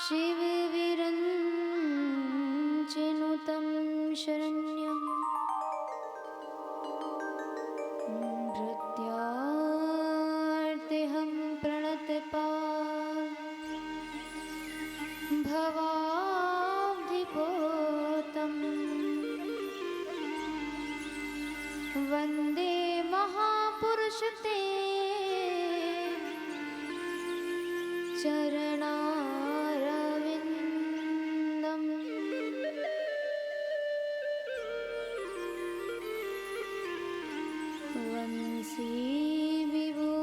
शिवविरञ्चिनुतं शरण्यं नृत्यार्तिहं प्रणतपाल भवाब्धिपोतम् वन्दे महापुरुष ते चरणारविन्दम् वंशी विभूषितगरान्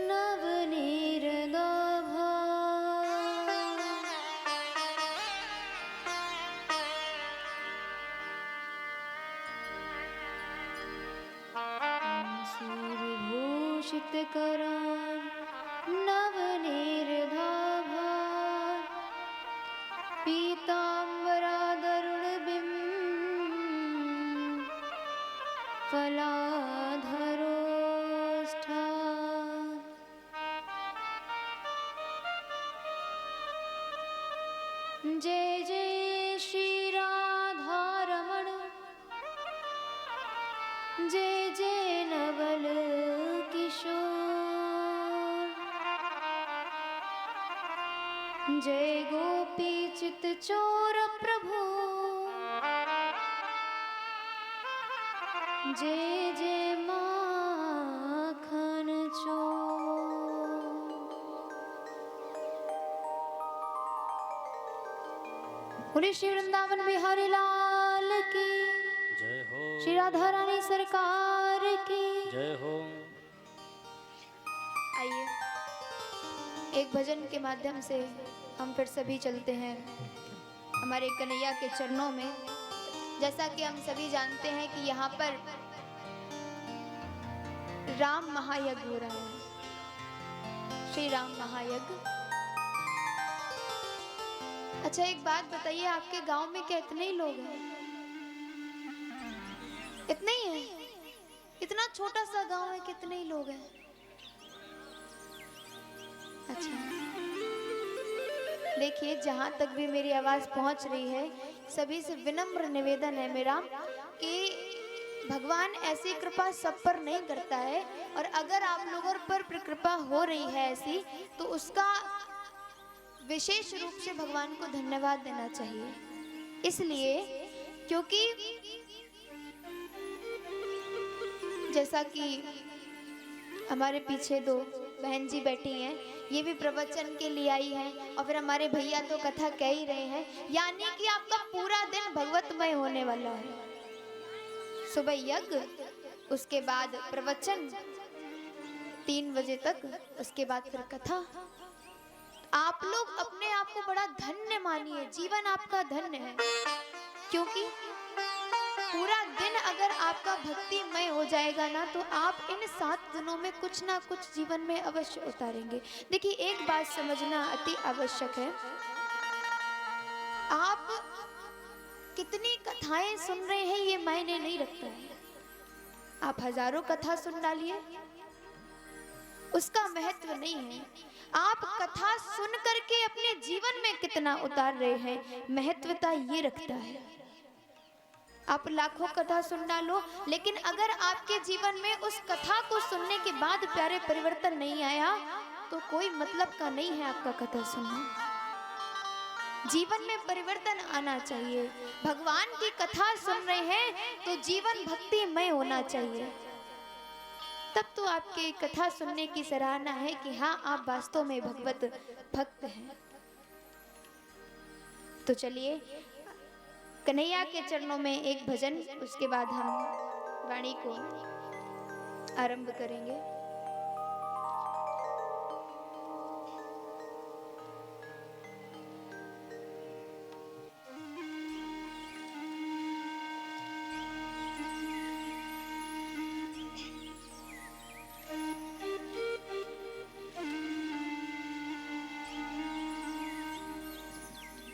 नवनीरदाभान् वंशी विभूषितकरान् नवनीरदाभान् पीताम्बरादरुणबिम्ब फलाधरोष्ठान् जय जय श्री राधारमण जय जय नवल किशोर जय गोपी चित चोर प्रभु जय जय माखन चोर। बोले श्री वृंदावन बिहारी लाल की जय हो। श्री राधा रानी सरकार की जय हो। आइए एक भजन के माध्यम से हम फिर सभी चलते हैं हमारे कन्हैया के चरणों में। जैसा कि हम सभी जानते हैं कि यहाँ पर राम महायज्ञ हो रहा है, श्री राम महायज्ञ। अच्छा एक बात बताइए, आपके गांव में क्या इतने ही लोग हैं? इतने ही हैं? इतना छोटा सा गांव है, कितने ही लोग हैं? अच्छा देखिए, जहाँ तक भी मेरी आवाज़ पहुँच रही है, सभी से विनम्र निवेदन है मेरा कि भगवान ऐसी कृपा सब पर नहीं करता है, और अगर आप लोगों पर कृपा हो रही है ऐसी, तो उसका विशेष रूप से भगवान को धन्यवाद देना चाहिए। इसलिए क्योंकि जैसा कि हमारे पीछे दो बहन जी बैठी हैं, ये भी प्रवचन के लिए आई हैं, और फिर हमारे भैया तो कथा कह ही रहे हैं, यानी कि आपका पूरा दिन भगवतमय होने वाला है। सुबह यज्ञ, उसके बाद प्रवचन 3 बजे तक, उसके बाद फिर कथा। आप लोग अपने आप को बड़ा धन्य मानिए, जीवन आपका धन्य है, क्योंकि पूरा दिन अगर आपका भक्तिमय हो जाएगा ना, तो आप इन 7 दिनों में कुछ ना कुछ जीवन में अवश्य उतारेंगे। देखिए एक बात समझना अति आवश्यक है, आप कितनी कथाएं सुन रहे हैं ये मायने नहीं रखता है। आप हजारों कथा सुन डालिए, उसका महत्व नहीं है। आप कथा सुन करके अपने जीवन में कितना उतार रहे हैं, महत्वता ये रखता है। आप लाखों कथा सुन डालो, लेकिन अगर आपके जीवन में उस कथा को सुनने के बाद प्यारे परिवर्तन नहीं आया, तो कोई मतलब का नहीं है आपका कथा सुनना। जीवन में परिवर्तन आना चाहिए। भगवान की कथा सुन रहे हैं तो जीवन भक्तिमय होना चाहिए, तब तो आपके कथा सुनने की सराहना है कि हाँ, आप वास्तव में भगवत भक्त हैं। तो चलिए कन्हैया के चरणों में एक भजन, उसके बाद हम वाणी को आरंभ करेंगे।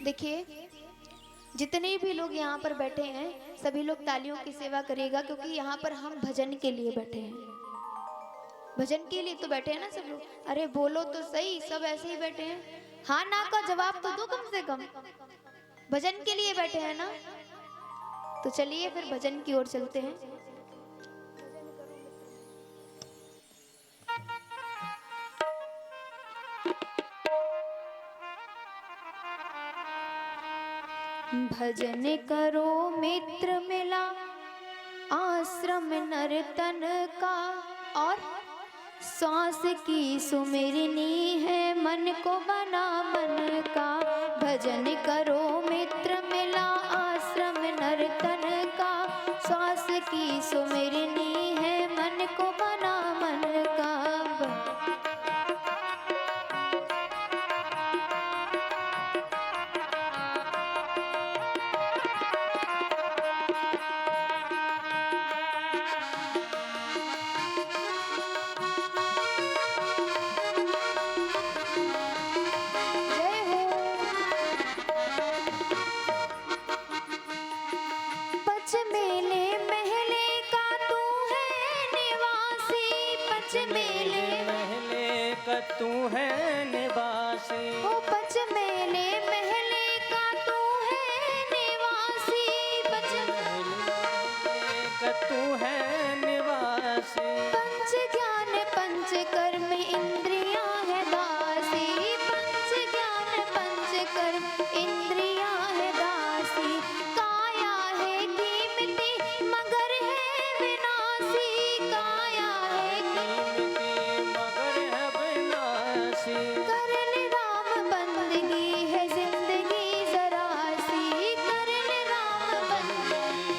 देखिए जितने भी लोग यहाँ पर बैठे हैं सभी लोग तालियों की सेवा करिएगा, क्योंकि यहाँ पर हम भजन के लिए बैठे हैं। भजन के लिए तो बैठे हैं ना सब लोग। अरे बोलो तो सही, सब ऐसे ही बैठे हैं। हाँ ना का जवाब तो दो कम से कम। भजन के लिए बैठे हैं ना, तो चलिए फिर भजन की ओर चलते हैं। भजन करो मित्र मिला आश्रम नर्तन का, और श्वास की सुमिरनी है मन को बना मन का। भजन करो मित्र मिला आश्रम नर्तन का, श्वास की सुमिरनी है मन को बना मन का। तू है निवासी, ओ पच मेले महले का तू है निवासी। पच महले का तू है निवासी। पंच ज्ञान पंच कर्म इंद्रियां है दासी। पंच ज्ञान पंच कर्म इंद्रियां है दासी। काया है कीमती मगर है विनाशी। काया है कीमती मगर है विनाशी। करन राम बंदगी है जिंदगी जरा सी। करन राम बंदगी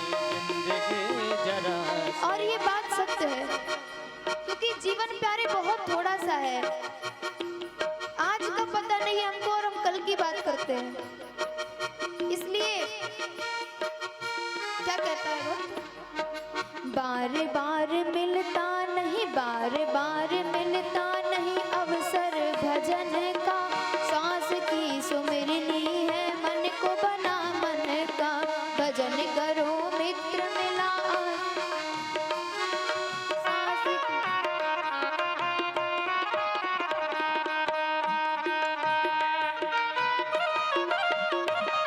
जिंदगी जरा सी। और ये बात सत्य है, क्योंकि जीवन प्यारे बहुत थोड़ा सा है। आज का पता नहीं हमको और हम कल की बात करते हैं। इसलिए क्या कहता है वो, बार बार मिलता नहीं, बार बार मिलता नहीं अवसर भजन का। सांस की सुमिरनी है मन को बना मन का। भजन करो मित्र मिला सांस की।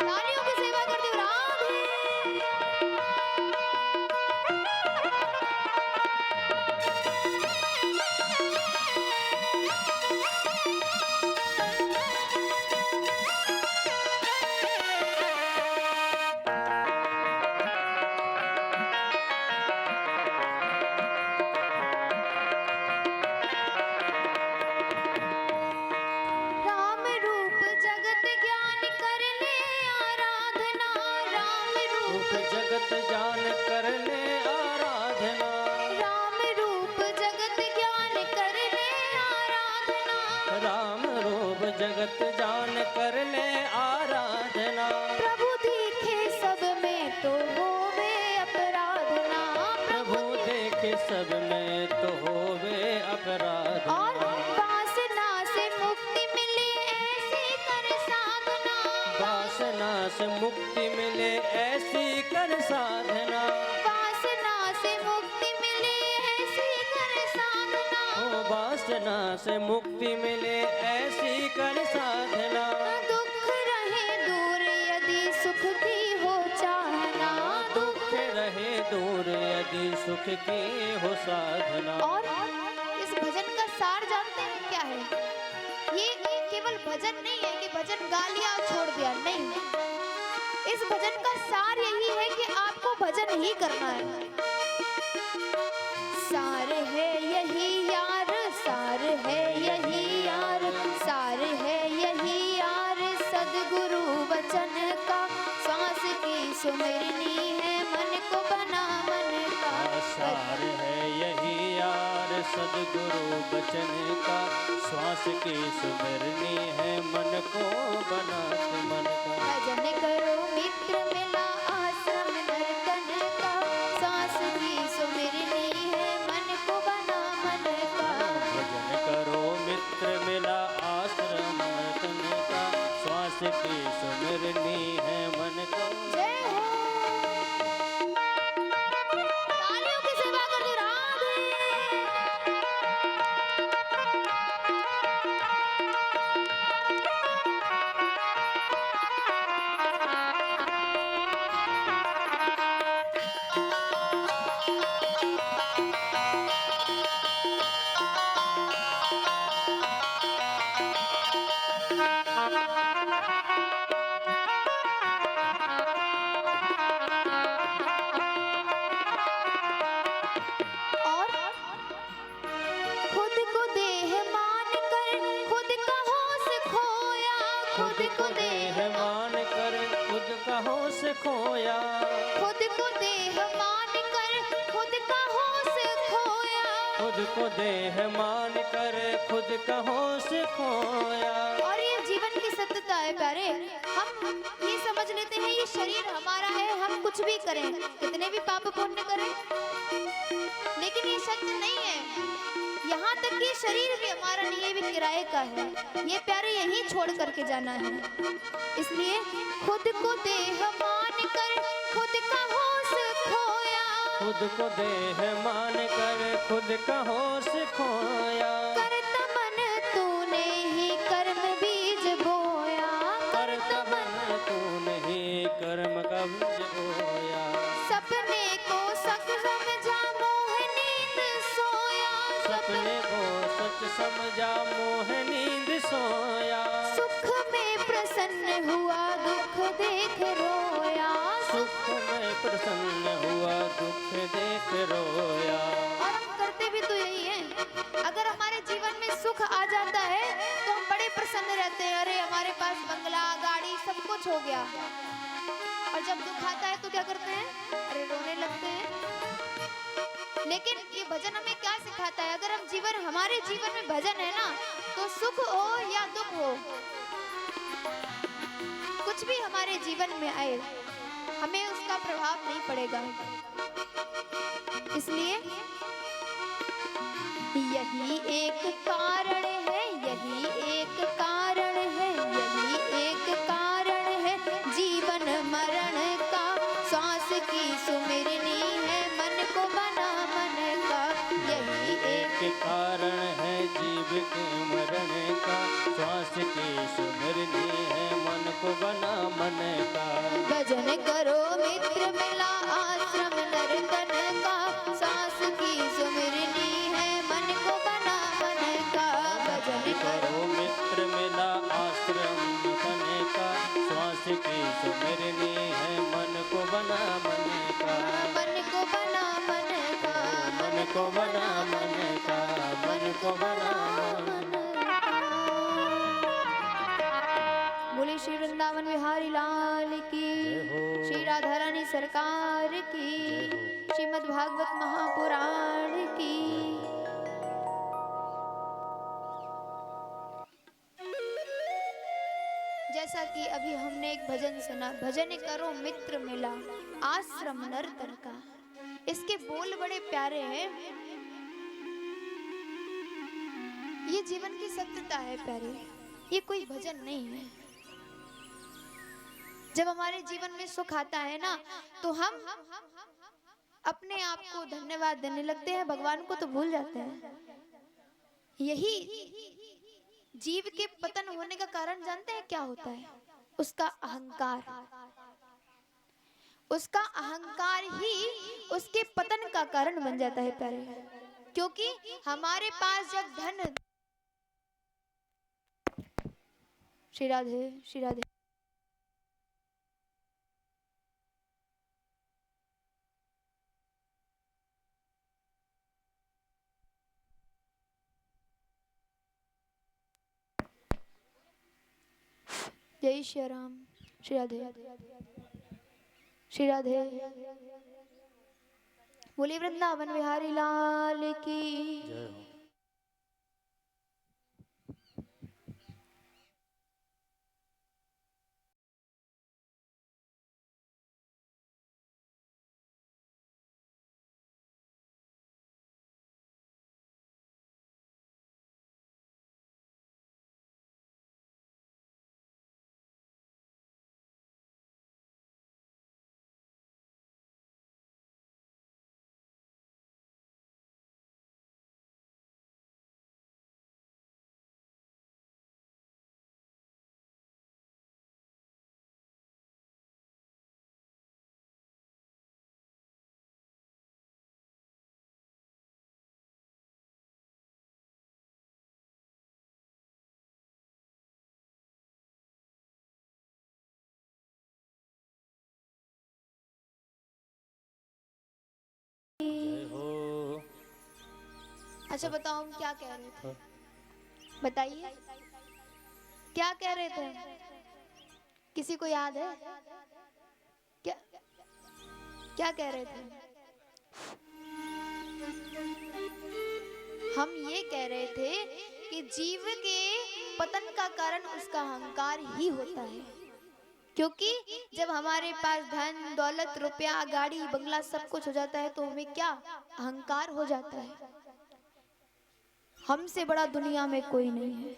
तालियों की सेवा करते हुए राधे। राम रूप जगत ज्ञान कर ले आराधना। राम रूप रूप जगत जान कर ले आराधना। राम रूप जगत ज्ञान कर ले आराधना। राम रूप जगत जान कर ले आराधना। प्रभु दिखे सब में तो होवे अपराधना। प्रभु देखे सब में तो होवे अपराध। और वासना से मुक्ति मिले ऐसी कर साधना। वासना से मुक्ति मिले ऐसी कर साधना। वासना से मुक्ति मिले ऐसी कर साधना। ओ वासना से मुक्ति मिले ऐसी कर साधना। दुख रहे दूर यदि सुख की हो चाहना। दुख रहे दूर यदि सुख की हो साधना। और इस भजन का सार जानते हैं क्या है? ये केवल भजन नहीं है कि भजन गा लिया और छोड़ दिया, नहीं। इस भजन का सार यही है कि आपको भजन ही करना है। सार है यही यार, सार है यही यार, सार है यही यार सदगुरु वचन का। श्वास की सुमिरनी है मन को बना मन का। सार है यही यार सदगुरु बचन का। श्वास की सुमिरनी है मन को बनात मन का। भजन करो मित्र मिला आश्रम नर्तन का। सांस की सुमिरनी है मन को बना मन का। भजन करो मित्र मिला आश्रम तन का। श्वास की सुमिरनी है मन को। जय हो। तालियों की सेवा करते राधे। होश खोया। खुद को देह मान कर खुद का होश खोया। खुद को देह मान कर खुद का होश खोया। और ये जीवन की सत्यता है प्यारे। हम ये समझ लेते हैं ये शरीर हमारा है, हम कुछ भी करें, कितने भी पाप पुण्य करें, लेकिन ये सत्य नहीं है। यहाँ तक कि शरीर भी हमारा नहीं है, भी किराए का है। ये प्यारे यहीं छोड़ करके जाना है। इसलिए खुद को देह मान कर खुद का होश खोया। खुद को देह मान कर खुद का होश खोया। करता मन तूने ही कर्म बीज बोया। करता मन तूने ही कर्म का बीज बोया। सपने को सच समझा मोह नींद सोया। सपने को सच समझा मोह नींद सोया। सुख में प्रसन्न हुआ दुख देख रोया। सुख में प्रसन्न हुआ दुख देख रोया। और हम करते भी तो यही है। अगर हमारे जीवन में सुख आ जाता है तो हम बड़े प्रसन्न रहते हैं, अरे हमारे पास बंगला गाड़ी सब कुछ हो गया। और जब दुख आता है तो क्या करते हैं, अरे रोने लगते हैं। लेकिन ये भजन हमें क्या सिखाता है, अगर हम हमारे जीवन में भजन है ना, तो सुख हो या दुख हो, कुछ भी हमारे जीवन में आए, हमें उसका प्रभाव नहीं पड़ेगा। इसलिए यही एक कारण है, यही एक कारण है, यही एक कारण है जीवन मरण का। श्वास की सुमिरनी है मन को बना मन का। यही एक कारण है जीव के मरण का। श्वास की सुमिरनी है मन को बना मन का। भजन करो मित्र मिला आश्रम नर्तन का। सांस की सुमिरनी है मन को बना मन का। भजन करो मित्र मिला आश्रम नर्तन का। श्वास की सुमिरनी है मन को बना मन का। मन को बना मन का। मन को बना मन का। मन को बना मन का। बोले श्री वृंदावन बिहारी लाल की, श्री राधा रानी सरकार की, श्रीमद् भागवत महापुराण की। जैसा कि अभी हमने एक भजन सुना, भजन करो मित्र मिला आश्रम नर्तन का। इसके बोल बड़े प्यारे हैं। ये जीवन की सत्यता है प्यारे, ये कोई भजन नहीं है। जब हमारे जीवन में सुख आता है ना, तो हम अपने आप को धन्यवाद देने लगते हैं, भगवान को तो भूल जाते हैं। यही जीव के पतन होने का कारण जानते हैं क्या होता है? उसका अहंकार। उसका अहंकार ही उसके पतन का कारण बन जाता है प्यारे। क्योंकि हमारे पास जब धन, श्री राधे श्री राधे, जय श्री राम, श्री राधे श्री राधे। बोले वृंदावन बिहारी लाल की। जय हो। जय हो। अच्छा बताओ हम क्या कह रहे थे, बताइए क्या कह रहे थे? किसी को याद है? क्या कह रहे थे? हम ये कह रहे थे कि जीव के पतन का कारण उसका अहंकार ही होता है, क्योंकि जब हमारे पास धन दौलत रुपया गाड़ी बंगला सब कुछ हो जाता है तो हमें क्या अहंकार हो जाता है, हमसे बड़ा दुनिया में कोई नहीं है।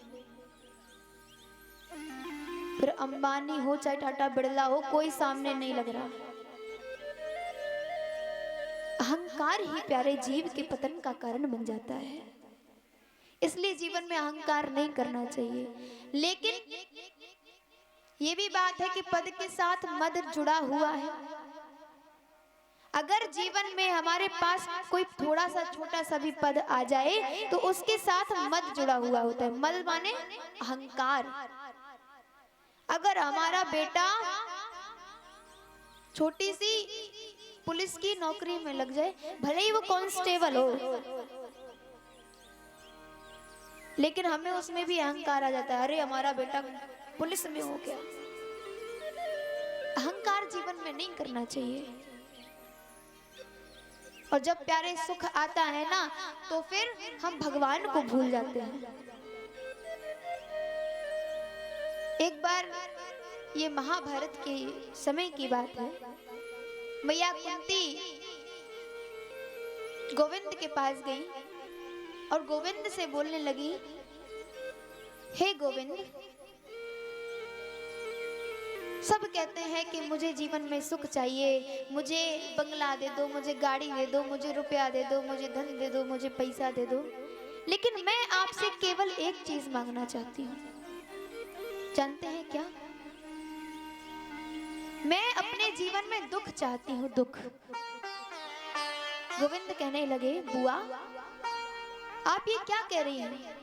फिर अंबानी हो चाहे टाटा बिरला हो, कोई सामने नहीं लग रहा। अहंकार ही प्यारे जीव के पतन का कारण बन जाता है। इसलिए जीवन में अहंकार नहीं करना चाहिए। लेकिन ये भी बात है कि पद के साथ मद जुड़ा हुआ है। अगर जीवन में हमारे पास कोई थोड़ा सा छोटा सा भी पद आ जाए तो उसके साथ मद जुड़ा हुआ होता है। मद माने अहंकार। अगर हमारा बेटा छोटी सी पुलिस की नौकरी में लग जाए, भले ही वो कांस्टेबल हो, लेकिन हमें उसमें भी अहंकार आ जाता है, अरे हमारा बेटा पुलिस में हो गया। अहंकार जीवन में नहीं करना चाहिए। और जब प्यारे सुख आता है ना, तो फिर हम भगवान को भूल जाते हैं। एक बार ये महाभारत के समय की बात है, मैया कुंती गोविंद के पास गई और गोविंद से बोलने लगी, हे गोविंद, सब कहते हैं कि मुझे जीवन में सुख चाहिए, मुझे बंगला दे दो, मुझे गाड़ी दे दो, मुझे रुपया दे दो, मुझे धन दे दो, मुझे पैसा दे दो, लेकिन मैं आपसे केवल एक चीज मांगना चाहती हूँ। जानते हैं क्या? मैं अपने जीवन में दुख चाहती हूँ, दुख। गोविंद कहने लगे, बुआ आप ये क्या कह रही हैं?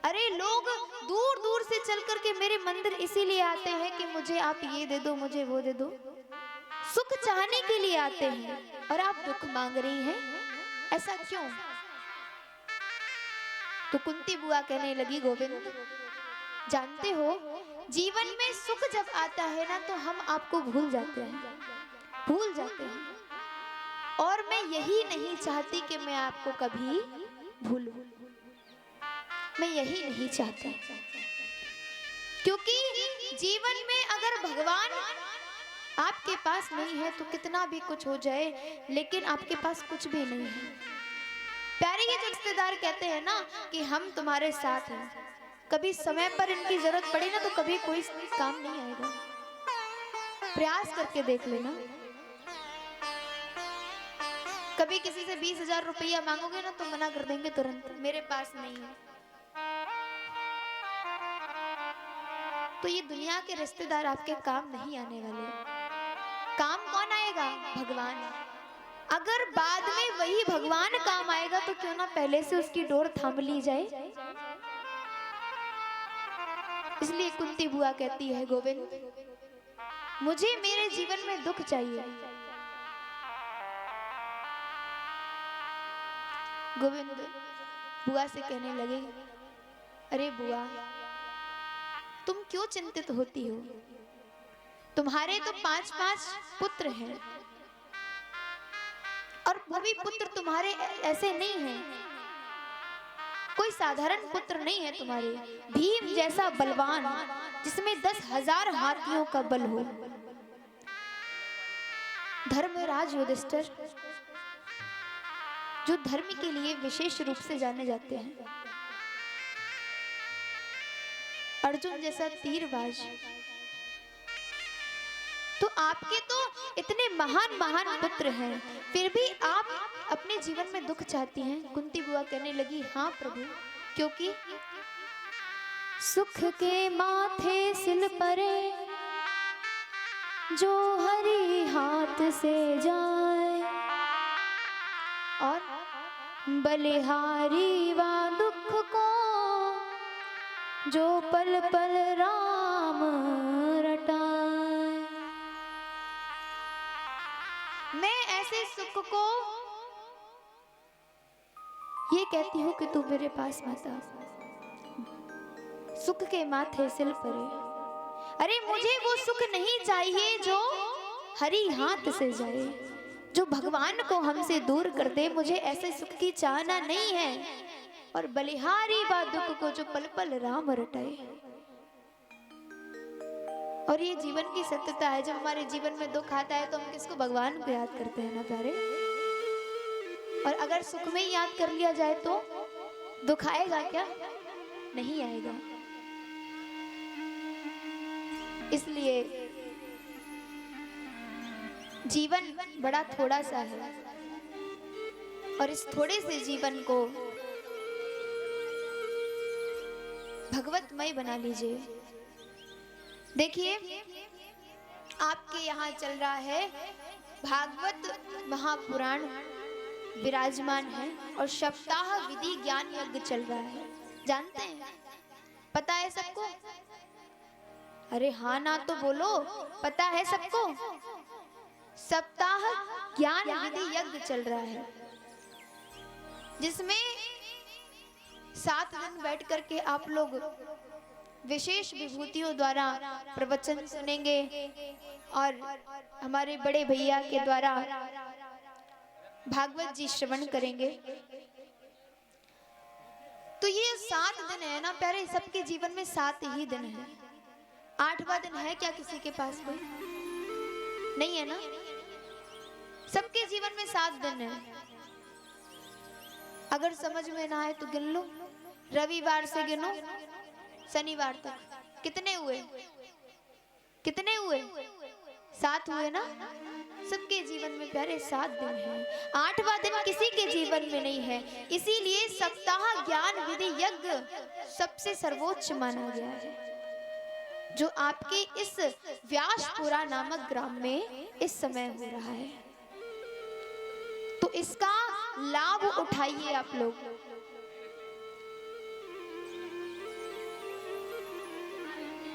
अरे लोग दूर दूर से चल करके मेरे मंदिर इसीलिए आते हैं कि मुझे आप ये दे दो, मुझे वो दे दो, सुख चाहने के लिए आते हैं, और आप दुख मांग रही हैं, ऐसा क्यों? तो कुंती बुआ कहने लगी, गोविंद जानते हो, जीवन में सुख जब आता है ना तो हम आपको भूल जाते हैं, और मैं यही नहीं चाहती कि मैं आपको कभी भूलूं। मैं यही नहीं चाहती, क्योंकि जीवन में अगर भगवान आपके पास नहीं है तो कितना भी कुछ हो जाए, लेकिन आपके पास कुछ भी नहीं है। प्यारे ये जो रिश्तेदार कहते हैं ना कि हम तुम्हारे साथ हैं, कभी समय पर इनकी जरूरत पड़ी ना तो कभी कोई काम नहीं आएगा। प्रयास करके देख लेना। कभी किसी से 20,000 रुपया मांगोगे ना तो मना कर देंगे तुरंत, मेरे पास नहीं है। तो ये दुनिया के रिश्तेदार आपके काम नहीं आने वाले। काम कौन आएगा? भगवान। अगर बाद में वही भगवान काम आएगा तो क्यों ना पहले से उसकी डोर थाम ली जाए। इसलिए कुंती बुआ कहती है, गोविंद मुझे मेरे जीवन में दुख चाहिए। गोविंद बुआ से कहने लगे, अरे बुआ तुम क्यों चिंतित होती हो? तुम्हारे तो 5-5 पुत्र हैं, और वो भी पुत्र तुम्हारे ऐसे नहीं हैं, कोई साधारण पुत्र नहीं है तुम्हारे। भीम जैसा बलवान, जिसमें 10,000 हाथियों का बल हो। धर्मराज युधिष्ठिर, जो धर्म के लिए विशेष रूप से जाने जाते हैं। अर्जुन जैसा तीरबाज। तो आपके तो इतने महान महान पुत्र हैं, फिर भी आप अपने जीवन में दुख चाहती हैं। कुंती बुआ कहने लगी, हाँ प्रभु, क्योंकि सुख के माथे सिल परे जो हरि हाथ से जाए, और बलिहारी वा दुख को जो पल पल राम रटाए। मैं ऐसे सुख को ये कहती हूँ कि तू मेरे पास मत आ। सुख के माथे सिल परे, अरे मुझे वो सुख नहीं चाहिए जो हरि हाथ से जाए। जो भगवान को हमसे दूर कर दे। मुझे ऐसे सुख की चाहना नहीं है, और बलिहारी बा दुख को जो पल पल राम रटाए। और ये जीवन की सत्यता है। जब हमारे जीवन में दुख आता है तो हम किसको? भगवान को याद करते हैं ना प्यारे। और अगर सुख में ही याद कर लिया जाए तो दुख आएगा क्या? नहीं आएगा। इसलिए जीवन बड़ा थोड़ा सा है, और इस थोड़े से जीवन को भगवतमय बना लीजिए। देखिए, आपके यहाँ चल रहा है भागवत महापुराण विराजमान है, और सप्ताह विधि ज्ञान यज्ञ चल रहा है। जानते हैं? पता है सबको? अरे हाँ ना तो बोलो। पता है सबको? सप्ताह ज्ञान विधि यज्ञ चल रहा है, जिसमें 7 दिन बैठ करके आप लोग विशेष विभूतियों द्वारा प्रवचन सुनेंगे, और हमारे बड़े भैया के द्वारा भागवत जी श्रवण करेंगे। तो ये 7 दिन है ना प्यारे, सबके जीवन में 7 ही दिन है। 8वां दिन है क्या किसी के पास? कोई नहीं है ना? सबके जीवन में 7 दिन है। अगर समझ में ना आए तो गिन लो। रविवार से गिनो शनिवार तक। कितने हुए? कितने हुए? 7 हुए ना? सबके जीवन में प्यारे 7 दिन है। 8वां दिन किसी के जीवन में नहीं है। इसीलिए सप्ताह ज्ञान विधि यज्ञ सबसे सर्वोच्च माना गया है, जो आपके इस व्यासपुरा नामक ग्राम में इस समय हो रहा है। तो इसका लाभ उठाइए आप लोग।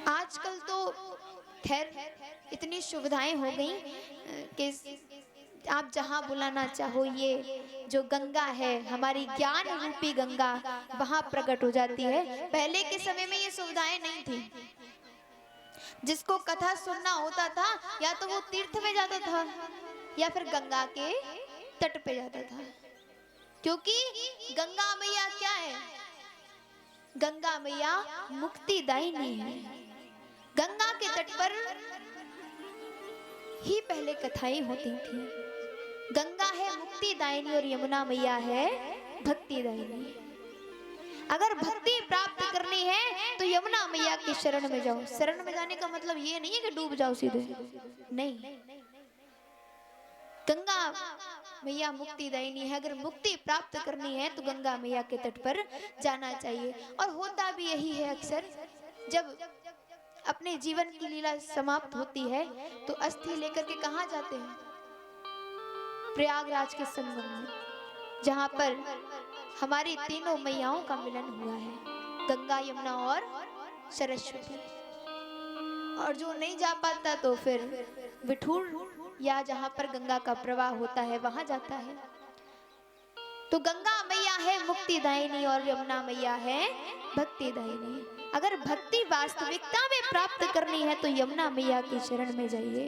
आजकल तो खैर इतनी सुविधाएं हो गई कि आप जहां बुलाना चाहो, ये जो गंगा है हमारी ज्ञान रूपी गंगा, वहां प्रकट हो जाती है। पहले के समय में ये सुविधाएं नहीं थी। जिसको कथा सुनना होता था, या तो वो तीर्थ में जाता था या फिर गंगा के तट पे जाता था। क्योंकि गंगा मैया क्या है? गंगा मैया मुक्तिदायिनी है। गंगा के तट पर ही पहले कथाएं होती थी। गंगा है मुक्तिदायिनी और यमुना मैया है भक्तिदायिनी। अगर भक्ति प्राप्त करनी है तो यमुना मैया की शरण में जाओ। शरण में जाने का मतलब ये नहीं है कि डूब जाओ सीधे, नहीं। गंगा मैया मुक्तिदायिनी है। अगर मुक्ति प्राप्त करनी है तो गंगा मैया के तट पर जाना चाहिए। और होता भी यही है। अक्सर जब अपने जीवन की लीला समाप्त होती है तो अस्थि लेकर के कहाँ जाते हैं? प्रयागराज के संगम में, जहाँ पर हमारी तीनों मैयाओं का मिलन हुआ है, गंगा, यमुना और सरस्वती। और जो नहीं जा पाता तो फिर विठूर या जहाँ पर गंगा का प्रवाह होता है वहां जाता है। तो गंगा मैया है मुक्तिदायिनी और यमुना मैया है भक्तिदायिनी। अगर भक्ति वास्तविकता में प्राप्त करनी है तो यमुना मैया की शरण में जाइए।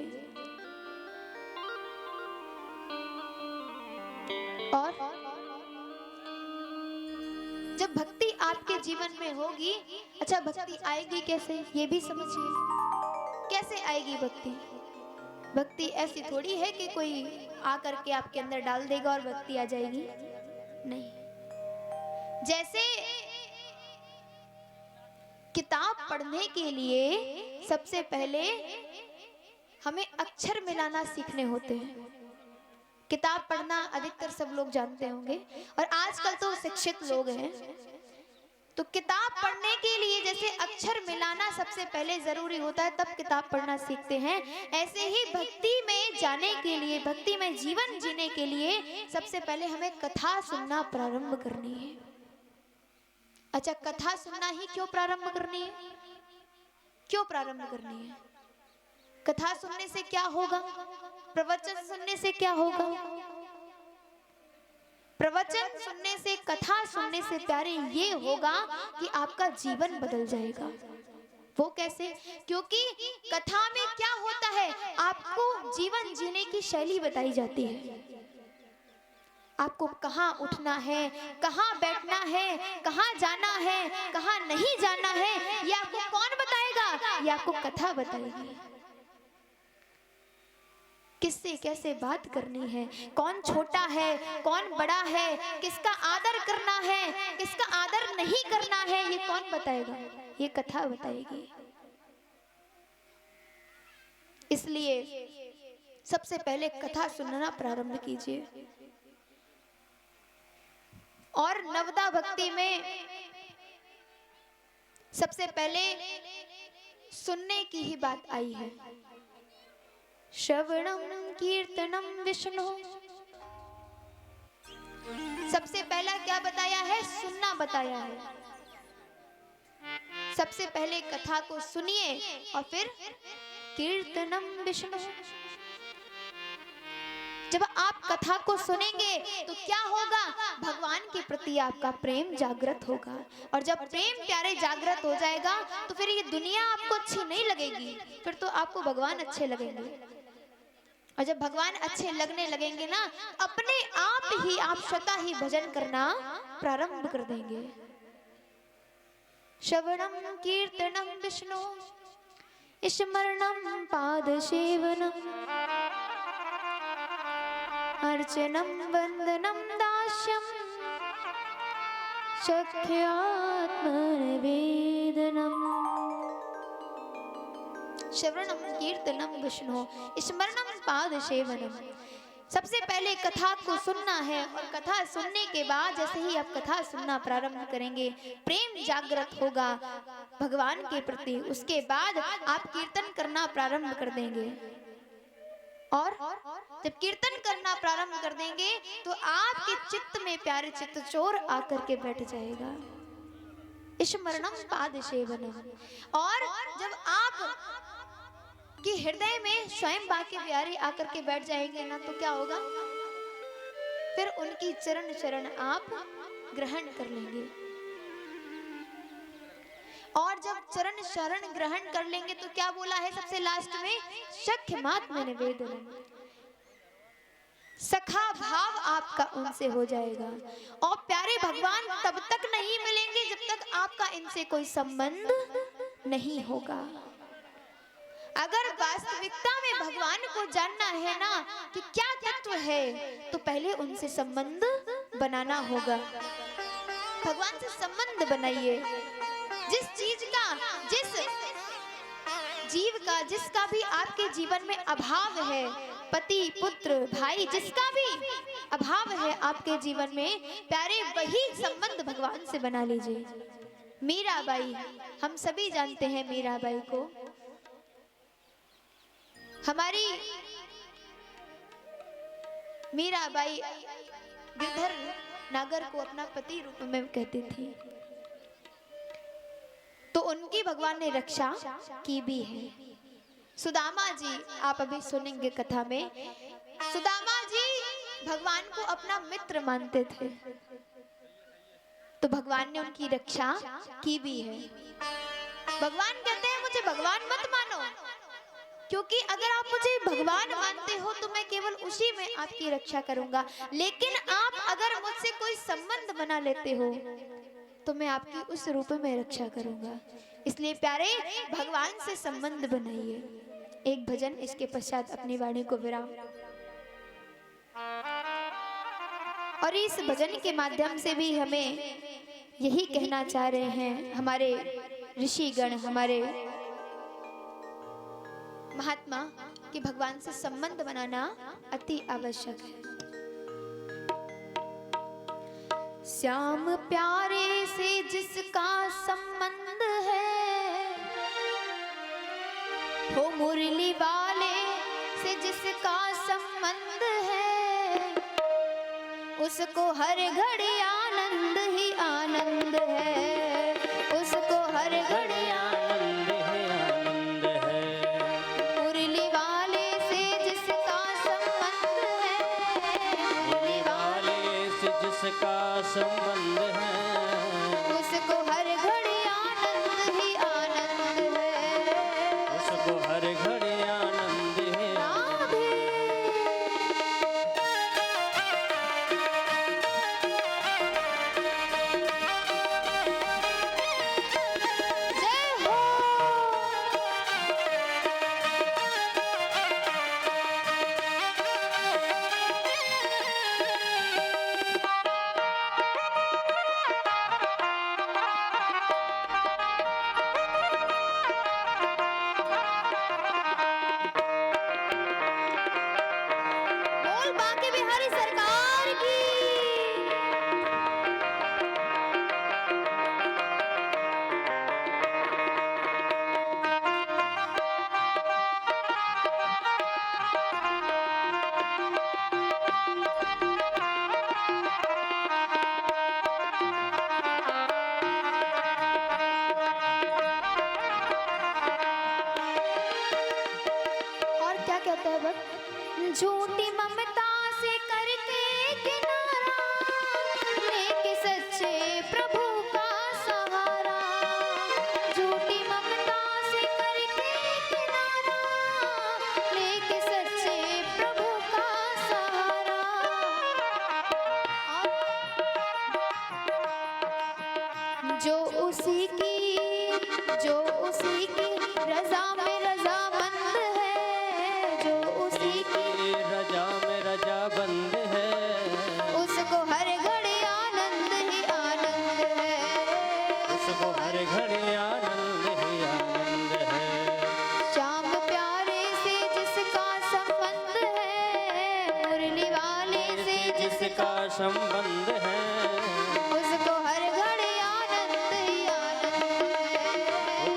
और जब भक्ति आपके जीवन में होगी, अच्छा भक्ति आएगी कैसे ये भी समझिए। कैसे आएगी भक्ति? भक्ति ऐसी थोड़ी है कि कोई आकर के आपके अंदर डाल देगा और भक्ति आ जाएगी, नहीं। जैसे किताब पढ़ने के लिए सबसे पहले हमें अक्षर मिलाना सीखने होते हैं। किताब पढ़ना अधिकतर सब लोग जानते होंगे, और आजकल तो शिक्षित लोग हैं। तो किताब पढ़ने के लिए जैसे अक्षर मिलाना सबसे पहले जरूरी होता है, तब किताब पढ़ना सीखते हैं। ऐसे ही भक्ति में जाने के लिए, भक्ति में जीवन जीने के लिए सबसे पहले हमें कथा सुनना प्रारंभ करनी है। अच्छा, कथा सुनना ही क्यों प्रारंभ करनी है? क्यों प्रारंभ करनी है? कथा सुनने से क्या होगा? प्रवचन सुनने से क्या होगा? प्रवचन सुनने से, कथा सुनने से प्यारे ये होगा कि आपका जीवन बदल जाएगा। वो कैसे? क्योंकि कथा में क्या होता है, आपको जीवन जीने की शैली बताई जाती है। आपको कहाँ उठना है, कहाँ बैठना है, कहाँ जाना है, कहाँ नहीं जाना है, ये आपको कौन बताएगा? ये आपको कथा बताएगी। किससे कैसे बात करनी है, कौन छोटा है, कौन बड़ा है, किसका आदर करना है, किसका आदर नहीं करना है, ये कौन बताएगा? ये कथा बताएगी। इसलिए सबसे पहले कथा सुनना प्रारंभ कीजिए। और नवदा भक्ति में सबसे पहले सुनने की ही बात आई है। श्रवणम कीर्तनम विष्णु, सबसे पहला क्या बताया है? सुनना बताया है। सबसे पहले कथा को सुनिए और फिर कीर्तनम विष्णु। जब आप कथा को सुनेंगे तो क्या होगा? भगवान के प्रति आपका प्रेम जागृत होगा, और जब प्रेम प्यारे जागृत हो जाएगा तो फिर ये दुनिया आपको अच्छी नहीं लगेगी, फिर तो आपको भगवान अच्छे लगेंगे। और जब भगवान अच्छे लगने लगेंगे ना, अपने आप ही आप स्वतः ही भजन करना प्रारंभ कर देंगे। श्रवणम कीर्तनम विष्णु स्मरणम पाद सेवनम अर्चनम वंदनम दास्यम सख्यात्मनिवेदनम। श्रवणम कीर्तनम विष्णु स्मरणम पाद सेवनम। सबसे पहले कथा को सुनना है, और कथा सुनने के बाद जैसे ही आप कथा सुनना प्रारंभ करेंगे, प्रेम जागृत होगा भगवान के प्रति। उसके बाद आप कीर्तन करना प्रारंभ कर देंगे, और जब कीर्तन करना प्रारंभ कर देंगे तो आपके चित्त में प्यारे चित्त चोर आकर के बैठ जाएगा। स्मरणम पाद सेवनम। और जब आप कि हृदय में स्वयं बाके प्यारे आकर के बैठ जाएंगे ना, तो क्या होगा? फिर उनकी चरण शरण आप ग्रहण कर लेंगे। और जब चरण शरण ग्रहण कर लेंगे तो क्या बोला है सबसे लास्ट में? सख्यमात्म निवेदनम। सखा भाव आपका उनसे हो जाएगा। और प्यारे भगवान तब तक नहीं मिलेंगे जब तक आपका इनसे कोई संबंध नहीं होगा। अगर वास्तविकता में भगवान को जानना है ना कि क्या तत्व है, तो पहले उनसे संबंध बनाना होगा। भगवान से संबंध बनाइए। जिस चीज का, जिस जीव का, जिसका भी आपके जीवन में अभाव है, पति पुत्र भाई, जिसका भी अभाव है आपके जीवन में, प्यारे वही संबंध भगवान से बना लीजिए। मीराबाई, हम सभी जानते हैं मीराबाई को। हमारी मीराबाई गिरधर नागर को अपना पति रूप में कहती थी, तो उनकी भगवान ने रक्षा की भी है। सुदामा जी, आप अभी सुनेंगे कथा में, सुदामा जी भगवान को अपना मित्र मानते थे, तो भगवान ने उनकी रक्षा की भी है। भगवान कहते हैं मुझे भगवान मत मानो, क्योंकि अगर आप मुझे भगवान मानते हो तो मैं केवल उसी में आपकी रक्षा करूंगा, लेकिन आप अगर मुझसे कोई संबंध बना लेते हो तो मैं आपकी उस रूप में रक्षा करूंगा। इसलिए प्यारे भगवान से संबंध बनाइए। एक भजन, इसके पश्चात अपनी वाणी को विराम। और इस भजन के माध्यम से भी हमें यही कहना चाह रहे हैं हमारे ऋषिगण, हमारे महात्मा, कि भगवान से संबंध बनाना अति आवश्यक है। श्याम प्यारे से जिसका संबंध है, हो मुरली वाले से जिसका संबंध है, उसको हर घड़ी आनंद ही आनंद है, उसको हर घड़ी आनंद ही आनंद है। मुरली वाले से जिसका संबंध है, मुरली वाले से जिसका संबंध है, उसको हर घड़ी आनंद ही आनंद है। जो उसी की रजा में रजामंद है, जो उसी की रजा में रजाबंद है, उसको हर घड़ी आनंद ही आनंद है, उसको हर घड़ी आनंद ही आनंद है। श्याम प्यारे से जिसका संबंध है, मुरली वाले से जिसका संबंध है, उसको हर घड़ी आनंद ही आनंद है,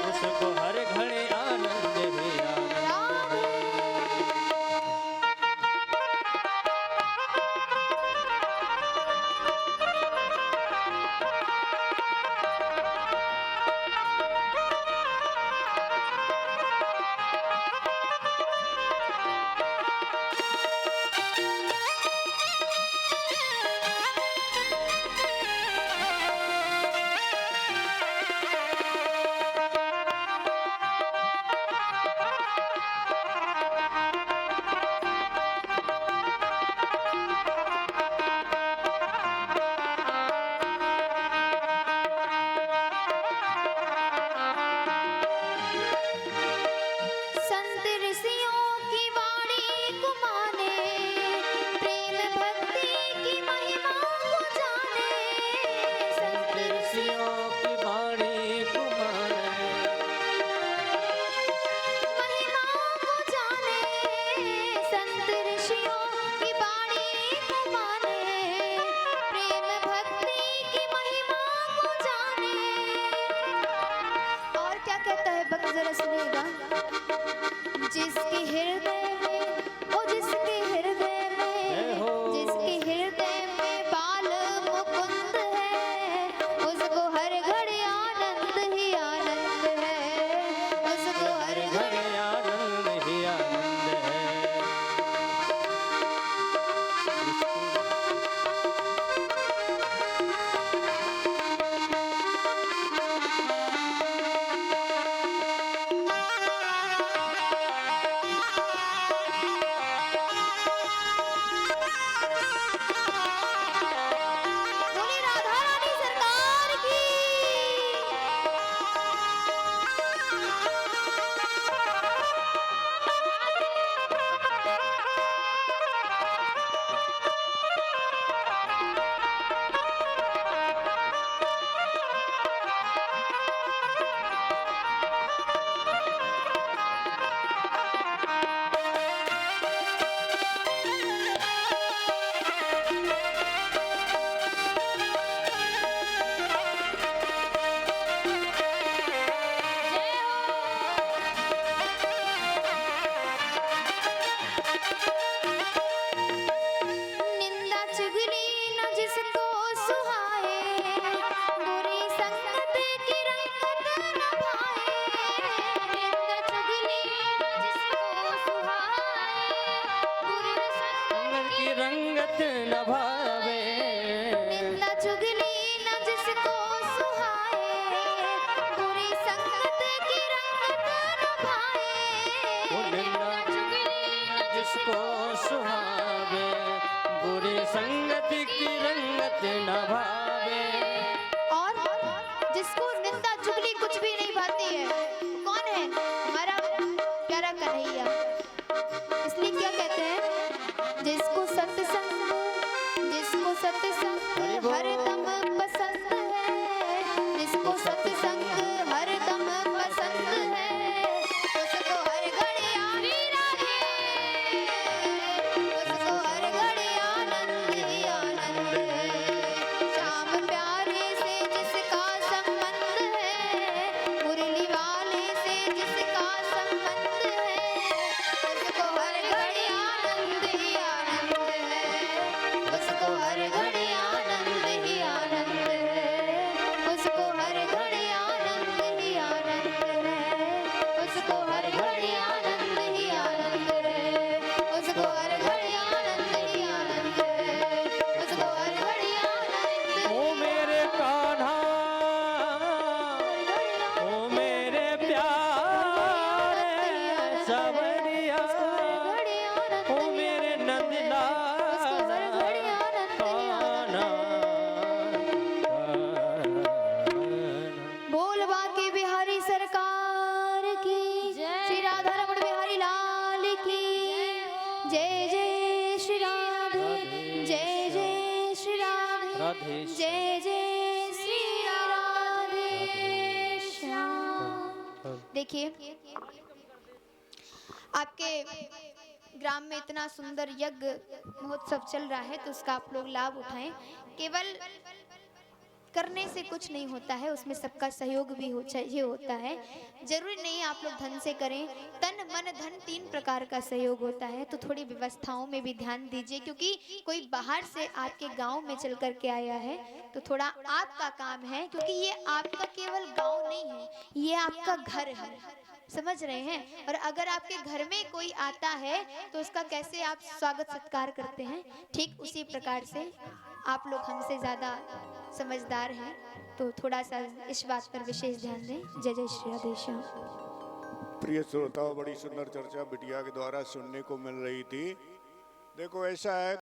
उसको हर घड़ी आनंद ही आनंद है। संत ऋषियों की वाणी को माने, प्रेम भक्ति की महिमा को जाने, संत ऋषियों की वाणी को माने, महिमा को जाने, संत ऋषियों की वाणी को माने, प्रेम भक्ति की महिमा को जाने। और क्या कहता है भक्त, जरा सुनिएगा। जिसके हृदय में, ओ जिसके हृदय में, जिसके हृदय में बाल मुकुंद है, उसको हर घड़ी आनंद ही आनंद है, उसको हर घड़ी घड़ी आनंद ही आनंद है। बोली राधा रानी सरकार की। निंदा चुगली न जिसको सुहाए, बुरी संगत की रंगत न भाए, निंदा चुगली न जिसको सुहाए, बुरी संगत की रंगत न भावे, निंदा चुगली न जिसको सुहाए, बुरी संगत की रंगत न भाए, वो निंदा जिसको सुहावे, बुरी संगति की रंगत न भावे। और जिसको निंदा चुगली कुछ भी नहीं भाती है, कौन है? हमारा प्यारा कन्हैया। इसलिए क्या कहते हैं? जिसको सत्संग हरि बोल। हरदम पसंद है, जिसको सत्संग हरदम पसंद है, उसको हर घड़ी आनंद है, उसको हर घड़ी आनंद ही आनंद है। श्याम प्यारे से जिसका संबंध है, मुरली वाले से जिसका संबंध है, उसको हर घड़ी आनंद ही आनंद है, उसको हर घड़ी आनंद ही आनंद है, उसको हर घड़ी आनंद ही आनंद देखिए, आपके ग्राम में इतना सुंदर यज्ञ महोत्सव चल रहा है तो उसका आप लोग लाभ उठाएं। केवल करने से कुछ नहीं होता है, उसमें सबका सहयोग भी चाहिए होता है। जरूरी नहीं आप लोग धन से करें, तन मन धन 3 प्रकार का सहयोग होता है। तो थोड़ी व्यवस्थाओं में भी ध्यान दीजिए, क्योंकि कोई बाहर से आपके गांव में चल कर के आया है तो थोड़ा आपका काम है, क्योंकि ये आपका केवल गांव नहीं है, ये आपका घर है, समझ रहे हैं। और अगर आपके घर में कोई आता है तो उसका कैसे आप स्वागत सत्कार करते हैं, ठीक उसी प्रकार से आप लोग हमसे ज़्यादा समझदार हैं, तो थोड़ा सा इस बात पर विशेष ध्यान दें। जय जय श्री राधे श्याम। प्रिय श्रोताओं, बड़ी सुंदर चर्चा बिटिया के द्वारा सुनने को मिल रही थी। देखो, ऐसा है